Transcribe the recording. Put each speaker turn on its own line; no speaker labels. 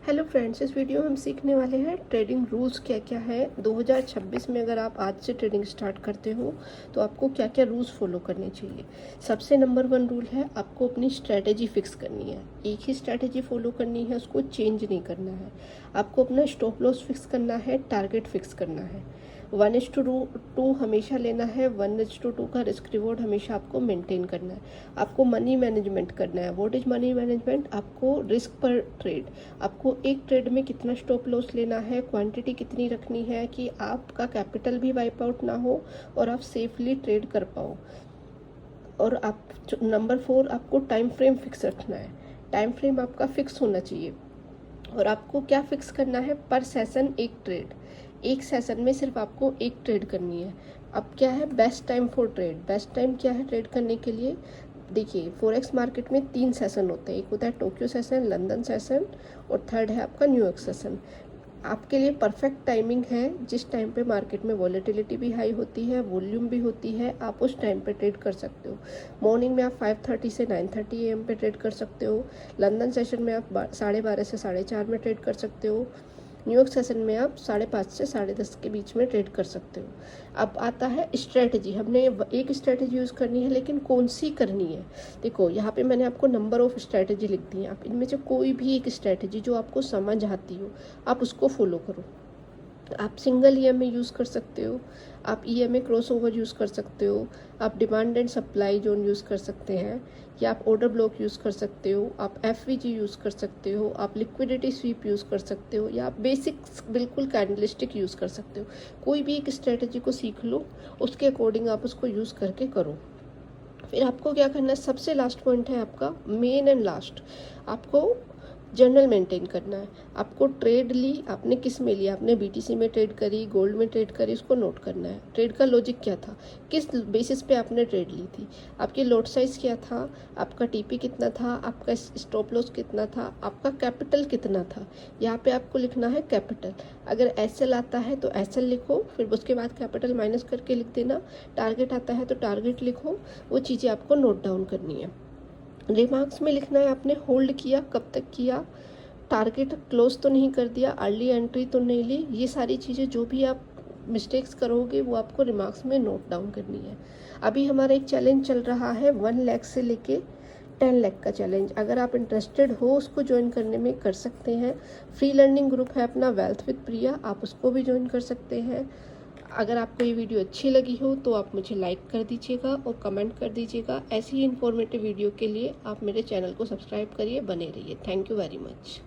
Hello friends, इस video में हम सीखने वाले हैं ट्रेडिंग रूल्स क्या क्या है। 2026 में अगर आप आज से ट्रेडिंग स्टार्ट करते हो तो आपको क्या क्या रूल्स फॉलो करने चाहिए। सबसे नंबर 1 रूल है, आपको अपनी स्ट्रैटेजी फिक्स करनी है। एक ही स्ट्रैटेजी फॉलो करनी है, उसको चेंज नहीं करना है। आपको अपना स्टॉप लॉस फिक्स करना है, टारगेट फिक्स करना है। 1:2 हमेशा लेना है। 1:2 का रिस्क रिवॉर्ड हमेशा आपको मेंटेन करना है। आपको मनी मैनेजमेंट करना है। What is money management? आपको रिस्क पर ट्रेड, आपको एक ट्रेड में कितना स्टॉप लॉस लेना है, क्वांटिटी कितनी रखनी है कि आपका कैपिटल भी वाइप आउट ना हो और आप सेफली ट्रेड कर पाओ। और आप नंबर 4, आपको टाइम फ्रेम फिक्स रखना है। टाइम फ्रेम आपका फिक्स होना चाहिए। और आपको क्या फिक्स करना है? पर सेशन एक ट्रेड। एक सेशन में सिर्फ आपको एक ट्रेड करनी है। अब क्या है best time for trade? Best time क्या है ट्रेड करने के लिए? देखिए, फॉरेक्स मार्केट में 3 सेशन होते हैं। एक होता है टोक्यो सेशन, लंदन सेशन और थर्ड है आपका न्यूयॉर्क सेशन। आपके लिए परफेक्ट टाइमिंग है जिस टाइम पे मार्केट में वॉलेटिलिटी भी हाई होती है, वॉल्यूम भी होती है, आप उस टाइम पे ट्रेड कर सकते हो। मॉर्निंग में आप 5:30 से 9:30 AM पे ट्रेड कर सकते हो। लंदन सेशन में आप 12:30 से 4:30 में ट्रेड कर सकते हो। न्यूयॉर्क सेशन में आप 5:30 से 10:30 के बीच में ट्रेड कर सकते हो। अब आता है स्ट्रेटजी। हमने एक स्ट्रेटजी यूज़ करनी है, लेकिन कौन सी करनी है? देखो, यहाँ पे मैंने आपको नंबर ऑफ स्ट्रेटजी लिख दी है। आप इनमें से कोई भी एक स्ट्रेटजी जो आपको समझ आती हो आप उसको फॉलो करो। आप सिंगल EMA यूज़ कर सकते हो, आप EMA क्रॉसओवर यूज़ कर सकते हो, आप demand and supply zone use कर सकते हैं, या आप ऑर्डर ब्लॉक यूज़ कर सकते हो, आप FVG यूज़ कर सकते हो, आप लिक्विडिटी स्वीप यूज़ कर सकते हो, या आप बेसिक्स बिल्कुल कैंडलस्टिक यूज़ कर सकते हो। कोई भी एक स्ट्रेटजी को सीख लो, उसके अकॉर्डिंग आप उसको यूज़ करके करो। फिर आपको क्या करना है? सबसे लास्ट पॉइंट है आपका, मेन एंड लास्ट, आपको जर्नल मेंटेन करना है। आपको ट्रेड ली, आपने किस में लिया? आपने BTC में ट्रेड करी, गोल्ड में ट्रेड करी, उसको नोट करना है। ट्रेड का लॉजिक क्या था, किस बेसिस पे आपने ट्रेड ली थी, आपकी लॉट साइज क्या था, आपका TP कितना था, आपका स्टॉप लॉस कितना था, आपका कैपिटल कितना था। यहाँ पे आपको लिखना है कैपिटल। अगर SL आता है तो SL लिखो, फिर उसके बाद कैपिटल माइनस करके लिख देना। टारगेट आता है तो टारगेट लिखो। वो चीज़ें आपको नोट डाउन करनी है। रिमार्क्स में लिखना है आपने होल्ड किया, कब तक किया, टारगेट क्लोज तो नहीं कर दिया, अर्ली एंट्री तो नहीं ली। ये सारी चीज़ें जो भी आप मिस्टेक्स करोगे वो आपको रिमार्क्स में नोट डाउन करनी है। अभी हमारा एक चैलेंज चल रहा है 1 लाख से लेके 10 लाख का चैलेंज। अगर आप इंटरेस्टेड हो उसको ज्वाइन करने में कर सकते हैं। फ्री लर्निंग ग्रुप है अपना वेल्थ विद प्रिया, आप उसको भी ज्वाइन कर सकते हैं। अगर आपको ये वीडियो अच्छी लगी हो तो आप मुझे लाइक कर दीजिएगा और कमेंट कर दीजिएगा। ऐसी ही इन्फॉर्मेटिव वीडियो के लिए आप मेरे चैनल को सब्सक्राइब करिए, बने रहिए। Thank you very much.